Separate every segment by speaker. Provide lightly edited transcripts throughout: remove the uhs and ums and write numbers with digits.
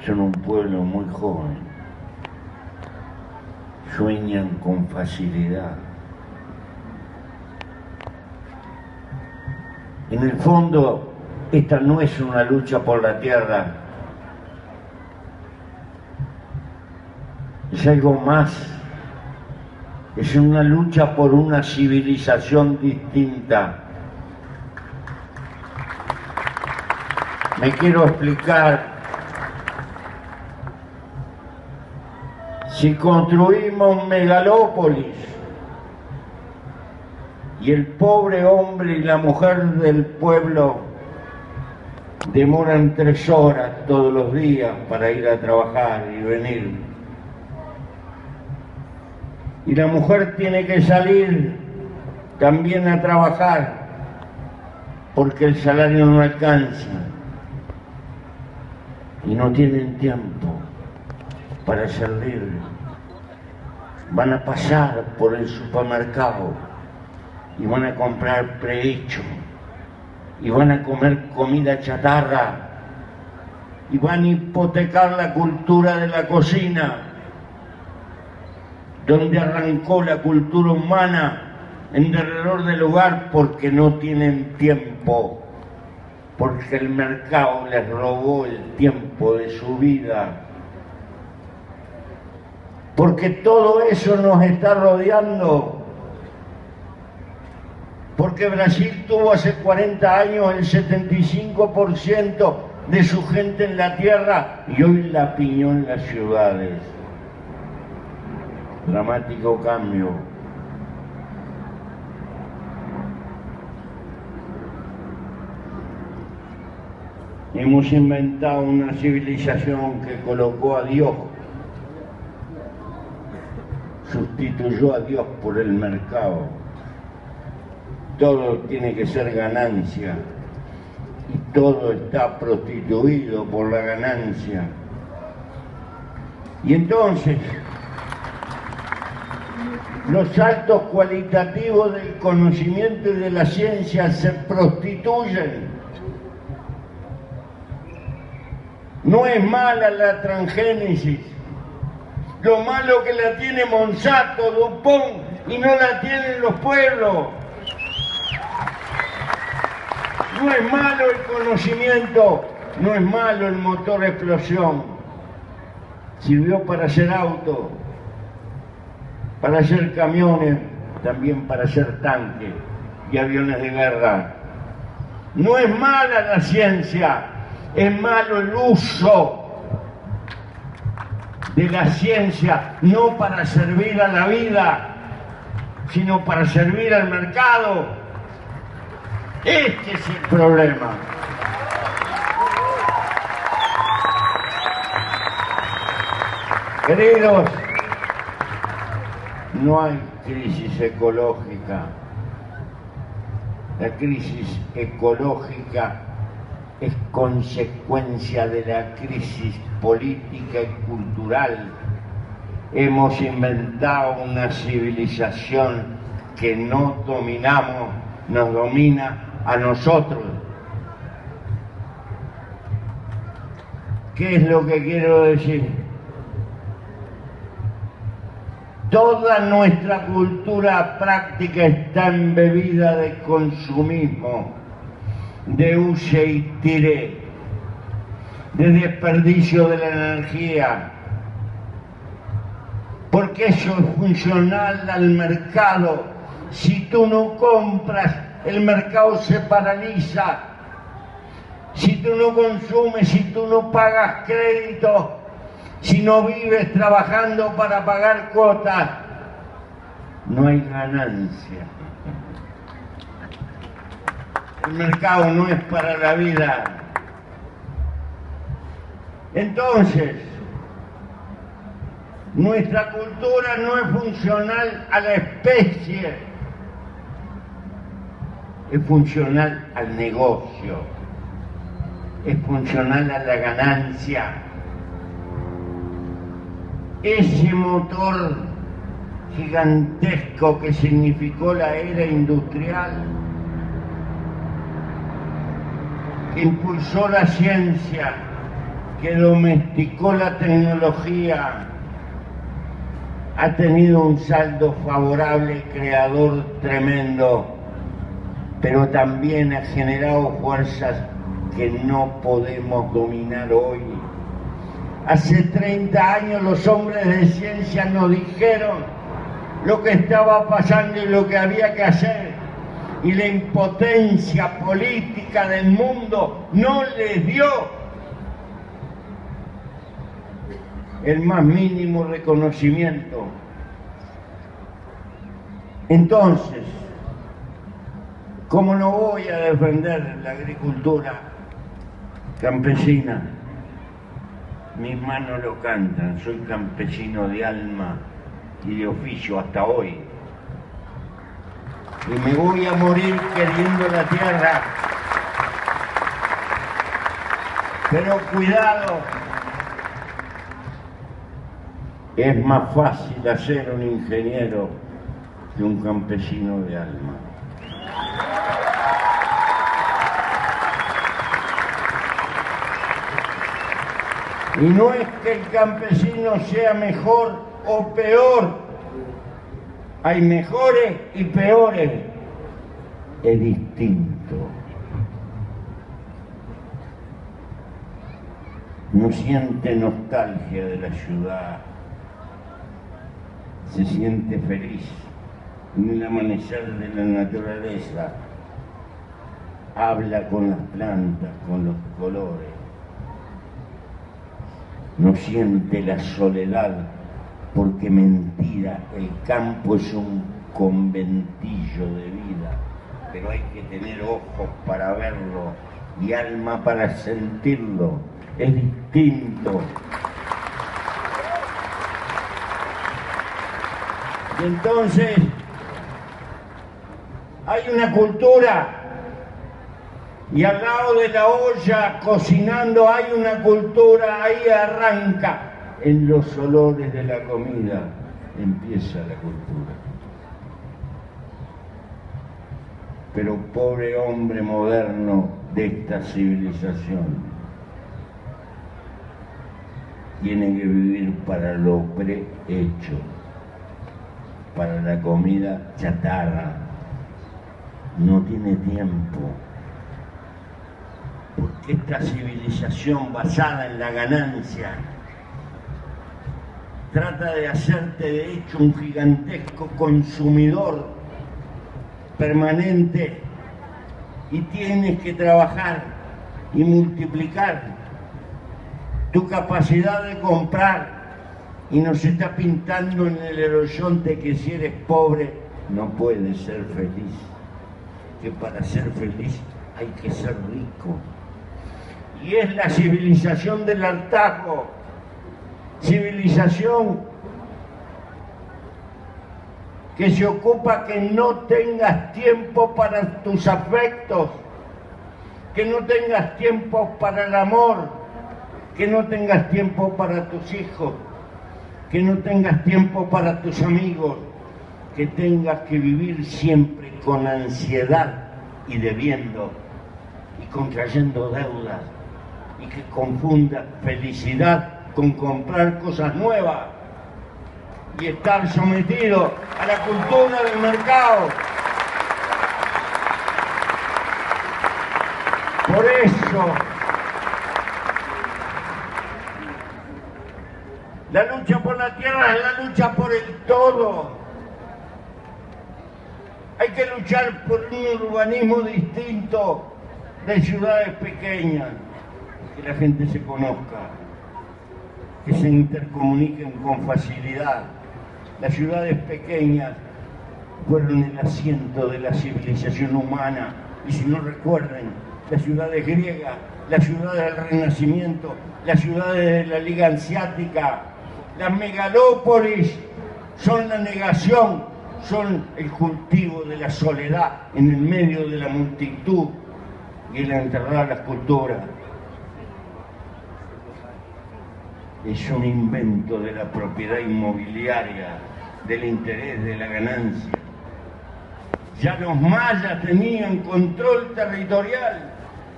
Speaker 1: son un pueblo muy joven, sueñan con facilidad. En el fondo, esta no es una lucha por la tierra, es algo más, es una lucha por una civilización distinta. Me quiero explicar. Si construimos megalópolis y el pobre hombre y la mujer del pueblo demoran 3 horas todos los días para ir a trabajar y venir, y la mujer tiene que salir también a trabajar porque el salario no alcanza y no tienen tiempo para ser libres, van a pasar por el supermercado y van a comprar prehecho y van a comer comida chatarra y van a hipotecar la cultura de la cocina, donde arrancó la cultura humana en derredor del hogar, porque no tienen tiempo, porque el mercado les robó el tiempo de su vida. Porque todo eso nos está rodeando. Porque Brasil tuvo hace 40 años el 75% de su gente en la tierra y hoy la piñó en las ciudades. Dramático cambio. Hemos inventado una civilización que colocó a Dios, sustituyó a Dios por el mercado. Todo tiene que ser ganancia y todo está prostituido por la ganancia. Y entonces los saltos cualitativos del conocimiento y de la ciencia se prostituyen. No es mala la transgénesis. Lo malo que la tiene Monsanto, DuPont, y no la tienen los pueblos. No es malo el conocimiento, no es malo el motor a explosión. Sirvió para hacer autos, para hacer camiones, también para hacer tanques y aviones de guerra. No es mala la ciencia, es malo el uso de la ciencia, no para servir a la vida, sino para servir al mercado. Este es el problema. Queridos, no hay crisis ecológica. La crisis ecológica es consecuencia de la crisis política y cultural. Hemos inventado una civilización que no dominamos, nos domina a nosotros. ¿Qué es lo que quiero decir? Toda nuestra cultura práctica está embebida de consumismo, de use y tire, de desperdicio de la energía, porque eso es funcional al mercado. Si tú no compras, el mercado se paraliza. Si tú no consumes, si tú no pagas crédito, si no vives trabajando para pagar cuotas, no hay ganancia. El mercado no es para la vida. Entonces, nuestra cultura no es funcional a la especie, es funcional al negocio, es funcional a la ganancia. Ese motor gigantesco que significó la era industrial, que impulsó la ciencia, que domesticó la tecnología, ha tenido un saldo favorable, creador tremendo, pero también ha generado fuerzas que no podemos dominar hoy. Hace 30 años los hombres de ciencia nos dijeron lo que estaba pasando y lo que había que hacer, y la impotencia política del mundo no les dio el más mínimo reconocimiento. Entonces, ¿cómo no voy a defender la agricultura campesina? Mis manos lo cantan, soy campesino de alma y de oficio hasta hoy. Y me voy a morir queriendo la tierra. Pero cuidado, es más fácil hacer un ingeniero que un campesino de alma. Y no es que el campesino sea mejor o peor, hay mejores y peores, es distinto. No siente nostalgia de la ciudad, se siente feliz en el amanecer de la naturaleza, habla con las plantas, con los colores. No siente la soledad, porque mentira, el campo es un conventillo de vida, pero hay que tener ojos para verlo y alma para sentirlo, es distinto. Y entonces hay una cultura, y al lado de la olla cocinando hay una cultura, ahí arranca. En los olores de la comida empieza la cultura. Pero pobre hombre moderno de esta civilización, tiene que vivir para lo prehecho, para la comida chatarra. No tiene tiempo. Porque esta civilización basada en la ganancia trata de hacerte de hecho un gigantesco consumidor permanente, y tienes que trabajar y multiplicar tu capacidad de comprar, y nos está pintando en el horizonte que si eres pobre no puedes ser feliz, que para ser feliz hay que ser rico. Y es la civilización del hartazgo, civilización que se ocupa que no tengas tiempo para tus afectos, que no tengas tiempo para el amor, que no tengas tiempo para tus hijos, que no tengas tiempo para tus amigos, que tengas que vivir siempre con ansiedad y debiendo y contrayendo deudas, y que confunda felicidad con comprar cosas nuevas y estar sometido a la cultura del mercado. Por eso, la lucha por la tierra es la lucha por el todo. Hay que luchar por un urbanismo distinto, de ciudades pequeñas, que la gente se conozca, que se intercomuniquen con facilidad. Las ciudades pequeñas fueron el asiento de la civilización humana, y si no recuerden, las ciudades griegas, las ciudades del Renacimiento, las ciudades de la Liga Hanseática, las megalópolis son la negación, son el cultivo de la soledad en el medio de la multitud y el enterrar las culturas. Es un invento de la propiedad inmobiliaria, del interés, de la ganancia. Ya los mayas tenían control territorial.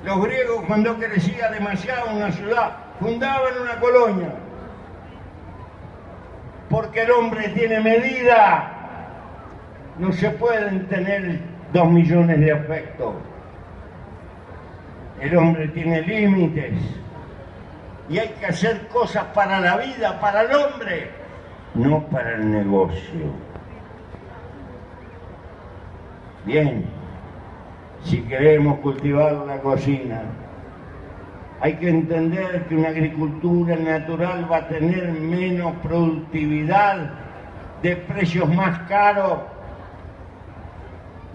Speaker 1: Los griegos, cuando crecía demasiado una ciudad, fundaban una colonia, porque el hombre tiene medida. No se pueden tener 2 millones de afectos. El hombre tiene límites y hay que hacer cosas para la vida, para el hombre, no para el negocio. Bien, si queremos cultivar la cocina, hay que entender que una agricultura natural va a tener menos productividad, de precios más caros,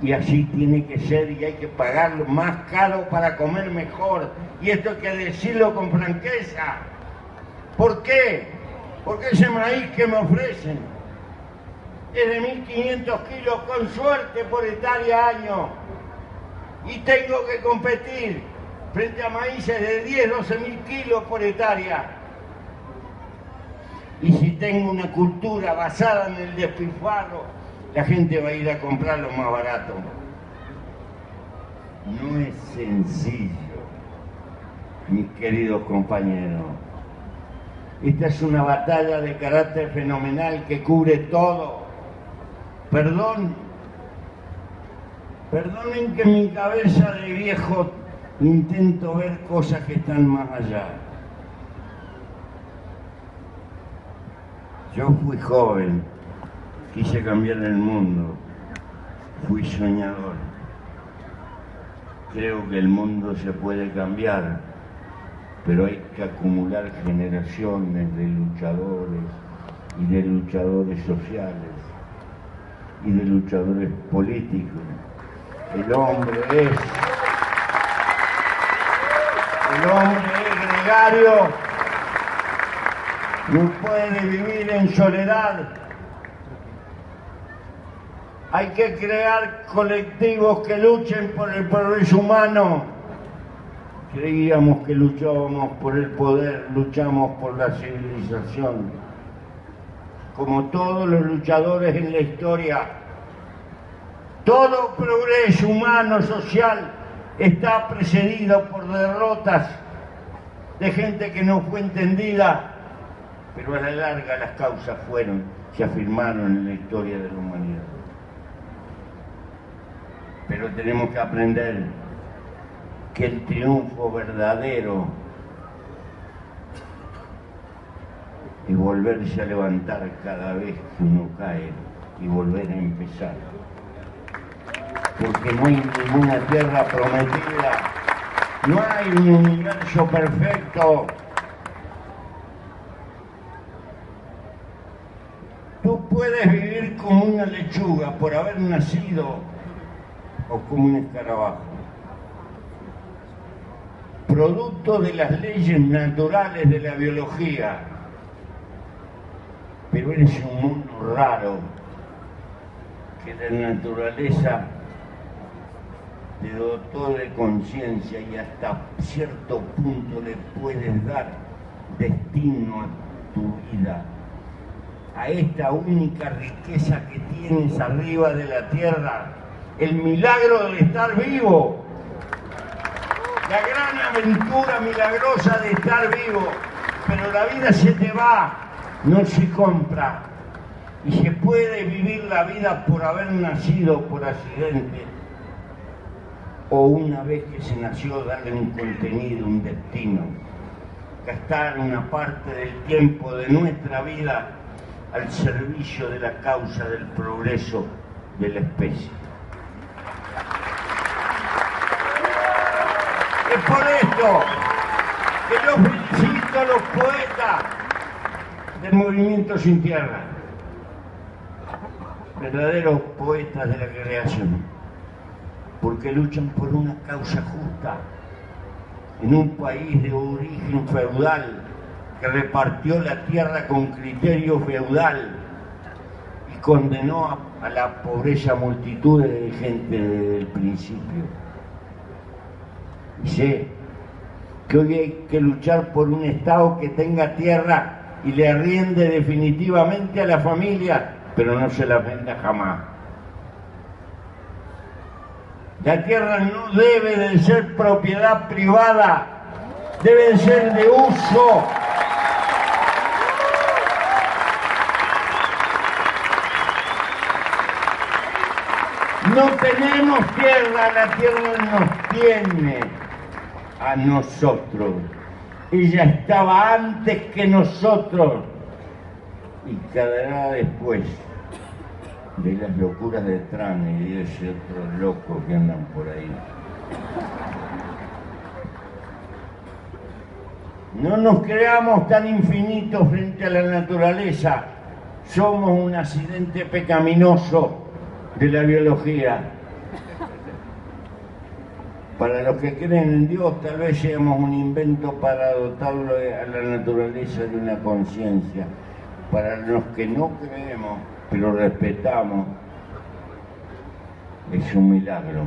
Speaker 1: y así tiene que ser, y hay que pagarlo más caro para comer mejor. Y esto hay que decirlo con franqueza. ¿Por qué? Porque ese maíz que me ofrecen es de 1.500 kilos con suerte por hectárea año, y tengo que competir frente a maíces de 10, 12.000 kilos por hectárea. Y si tengo una cultura basada en el despilfarro, la gente va a ir a comprar lo más barato. No es sencillo, mis queridos compañeros. Esta es una batalla de carácter fenomenal que cubre todo. Perdonen que en mi cabeza de viejo intento ver cosas que están más allá. Yo fui joven, quise cambiar el mundo, fui soñador. Creo que el mundo se puede cambiar, pero hay que acumular generaciones de luchadores y de luchadores sociales y de luchadores políticos. El hombre es gregario, no puede vivir en soledad. Hay que crear colectivos que luchen por el progreso humano. Creíamos que luchábamos por el poder, luchamos por la civilización. Como todos los luchadores en la historia, todo progreso humano, social, está precedido por derrotas de gente que no fue entendida, pero a la larga las causas se afirmaron en la historia de la humanidad. Pero tenemos que aprender que el triunfo verdadero es volverse a levantar cada vez que uno cae y volver a empezar. Porque no hay ninguna tierra prometida, no hay un universo perfecto. Tú puedes vivir como una lechuga por haber nacido, o como un escarabajo, producto de las leyes naturales de la biología, pero eres un mundo raro que la naturaleza te dotó de conciencia y hasta cierto punto le puedes dar destino a tu vida, a esta única riqueza que tienes arriba de la tierra, el milagro de estar vivo, la gran aventura milagrosa de estar vivo. Pero la vida se te va, no se compra, y se puede vivir la vida por haber nacido por accidente, o una vez que se nació darle un contenido, un destino, gastar una parte del tiempo de nuestra vida al servicio de la causa del progreso de la especie. Es por esto que yo felicito a los poetas del Movimiento Sin Tierra, verdaderos poetas de la creación, porque luchan por una causa justa en un país de origen feudal que repartió la tierra con criterio feudal y condenó a la pobreza a multitudes de gente desde el principio. Y sé que hoy hay que luchar por un Estado que tenga tierra y le arriende definitivamente a la familia, pero no se la venda jamás. La tierra no debe de ser propiedad privada, deben ser de uso. No tenemos tierra, la tierra nos tiene a nosotros. Ella estaba antes que nosotros y quedará después de las locuras de Trump y de ese otro loco que andan por ahí. No nos creamos tan infinitos frente a la naturaleza. Somos un accidente pecaminoso de la biología. Para los que creen en Dios, tal vez seamos un invento para dotarlo a la naturaleza de una conciencia. Para los que no creemos, pero respetamos, es un milagro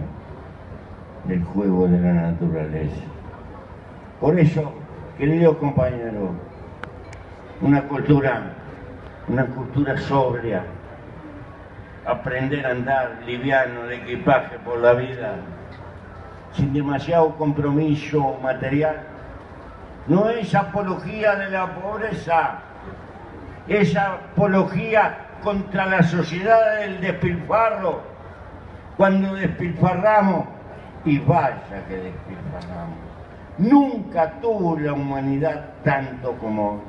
Speaker 1: del juego de la naturaleza. Por eso, queridos compañeros, una cultura sobria, aprender a andar liviano de equipaje por la vida, sin demasiado compromiso material, no es apología de la pobreza, es apología contra la sociedad del despilfarro. Cuando despilfarramos, y vaya que despilfarramos, nunca tuvo la humanidad tanto como hoy.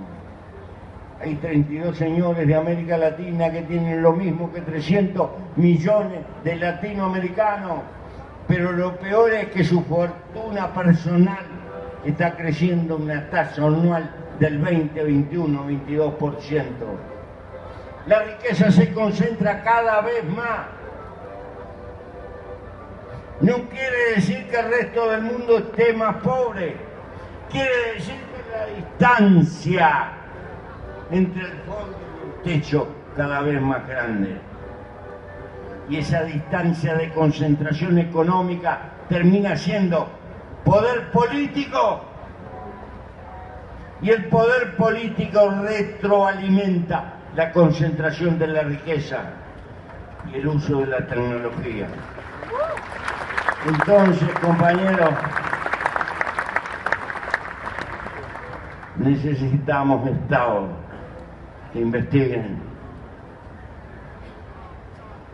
Speaker 1: Hay 32 señores de América Latina que tienen lo mismo que 300 millones de latinoamericanos, pero lo peor es que su fortuna personal está creciendo una tasa anual del 20, 21, 22%. La riqueza se concentra cada vez más. No quiere decir que el resto del mundo esté más pobre, quiere decir que la distancia entre el fondo y el techo cada vez más grande. Y esa distancia de concentración económica termina siendo poder político, y el poder político retroalimenta la concentración de la riqueza y el uso de la tecnología. Entonces, compañeros, necesitamos estados que investiguen.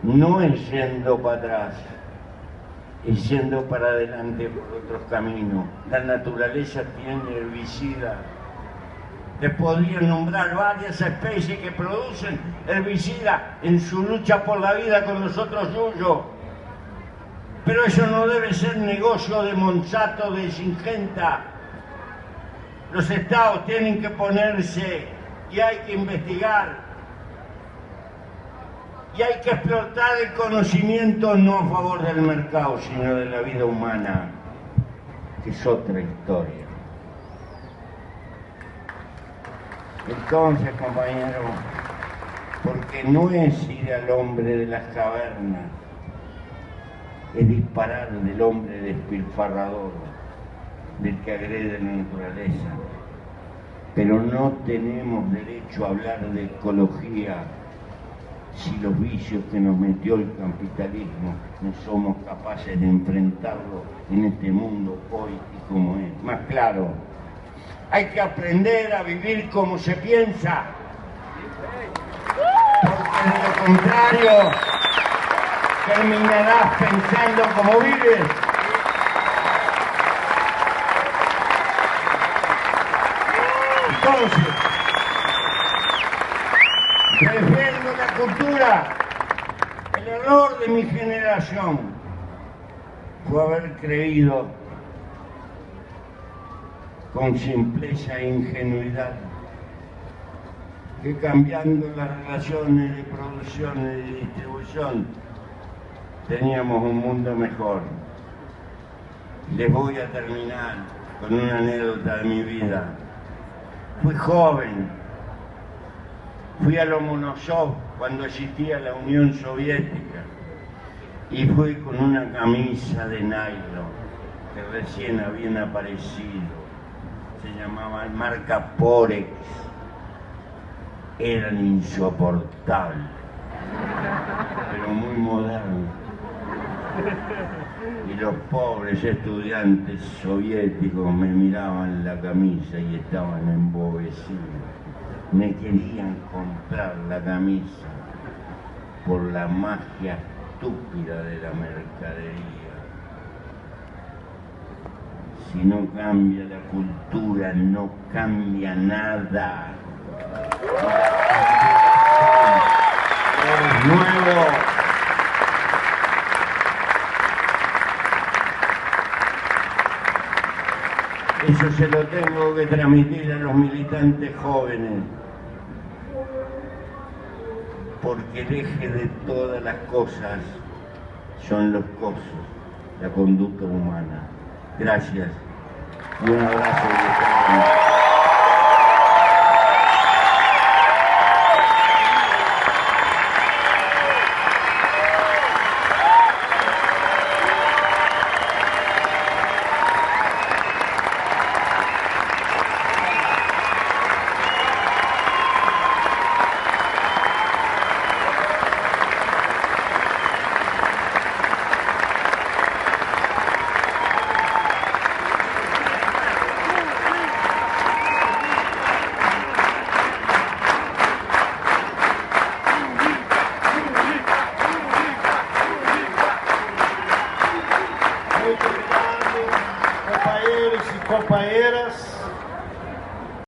Speaker 1: No es yendo para atrás, es yendo para adelante por otros caminos. La naturaleza tiene herbicidas. Les podría nombrar varias especies que producen herbicidas en su lucha por la vida con los otros yuyos. Pero eso no debe ser negocio de Monsanto, de Syngenta. Los estados tienen que ponerse y hay que investigar. Y hay que explotar el conocimiento no a favor del mercado, sino de la vida humana, que es otra historia. Entonces, compañeros, porque no es ir al hombre de las cavernas, es disparar del hombre despilfarrador, del que agrede la naturaleza. Pero no tenemos derecho a hablar de ecología si los vicios que nos metió el capitalismo no somos capaces de enfrentarlo en este mundo hoy y como es. Más claro, hay que aprender a vivir como se piensa, porque de lo contrario terminarás pensando como vives. Entonces, defiendo la cultura. El error de mi generación fue haber creído con simpleza e ingenuidad que cambiando las relaciones de producción y de distribución teníamos un mundo mejor. Les voy a terminar con una anécdota de mi vida. Fui joven, fui a Lomonosov cuando existía la Unión Soviética y fui con una camisa de nylon que recién habían aparecido, se llamaba marca Porex, eran insoportables, pero muy modernos. y los pobres estudiantes soviéticos me miraban la camisa y estaban embobecidos. Me querían comprar la camisa por la magia estúpida de la mercadería. Si no cambia la cultura, no cambia nada. Es nuevo. Eso se lo tengo que transmitir a los militantes jóvenes, porque el eje de todas las cosas son los cosas, la conducta humana. Gracias y un abrazo.
Speaker 2: Muito obrigado, companheiros e companheiras.